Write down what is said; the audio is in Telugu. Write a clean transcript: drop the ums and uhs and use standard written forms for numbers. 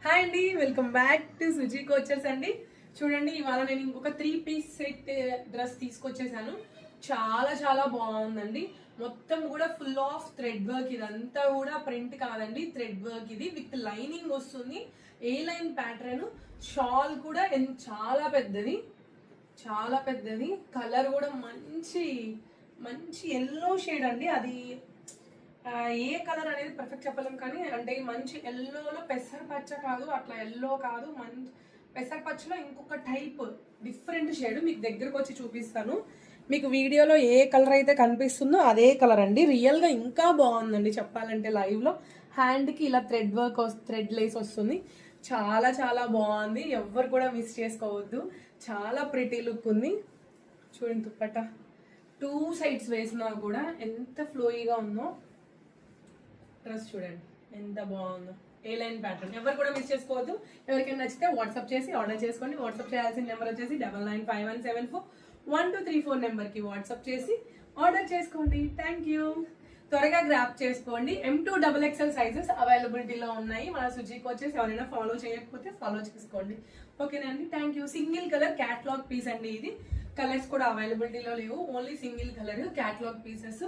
హాయ్ అండి, వెల్కమ్ బ్యాక్ టు సుజీ కోచర్స్ అండి. చూడండి, ఇవాళ నేను ఇంకొక 3 పీస్ సెట్ డ్రెస్ తీసుకొచ్చేసాను. చాలా చాలా బాగుందండి. మొత్తం కూడా ఫుల్ ఆఫ్ థ్రెడ్ వర్క్. ఇదంతా కూడా ప్రింట్ కాదండి, థ్రెడ్ వర్క్. ఇది విత్ లైనింగ్ వస్తుంది. ఏ లైన్ ప్యాటర్న్. షాల్ కూడా చాలా పెద్దది, చాలా పెద్దది. కలర్ కూడా మంచి మంచి ఎల్లో షేడ్ అండి. అది ఏ కలర్ అనేది పర్ఫెక్ట్ చెప్పలేం, కానీ అంటే మంచి ఎల్లోలో పెసర పచ్చ కాదు, అట్లా ఎల్లో కాదు, మంచి పెసర పచ్చలో ఇంకొక టైప్ డిఫరెంట్ షేడ్. మీకు దగ్గరకు వచ్చి చూపిస్తాను. మీకు వీడియోలో ఏ కలర్ అయితే కనిపిస్తుందో అదే కలర్ అండి. రియల్గా ఇంకా బాగుందండి చెప్పాలంటే. లైవ్లో హ్యాండ్కి ఇలా థ్రెడ్ వర్క్, థ్రెడ్ లేస్ వస్తుంది. చాలా చాలా బాగుంది. ఎవ్వరు కూడా మిస్ చేసుకోవద్దు. చాలా ప్రిటీ లుక్ ఉంది. చూడండి, దుప్పట 2 సైడ్స్ వేసినా కూడా ఎంత ఫ్లోయిగా ఉందో. డ్రెస్ చూడండి ఎంత బాగుందో. ఏ లైన్ ప్యాటర్న్. ఎవరు కూడా మిస్ చేసుకోవద్దు. ఎవరికైనా నచ్చితే వాట్సాప్ చేసి ఆర్డర్ చేసుకోండి. వాట్సాప్ చేయాల్సిన నెంబర్ వచ్చేసి 9951741234 నెంబర్కి వాట్సాప్ చేసి ఆర్డర్ చేసుకోండి. Thank you. త్వరగా గ్రాప్ చేసుకోండి. M2XXL సైజెస్ అవైలబిలిటీలో ఉన్నాయి. మన సుజీకి వచ్చేసి ఎవరైనా ఫాలో చేయకపోతే ఫాలో చేసుకోండి. ఓకేనండి, thank you. Single colour catalogue piece అండి ఇది. కలర్స్ కూడా అవైలబిలిటీలో లేవు, only single colour catalogue pieces.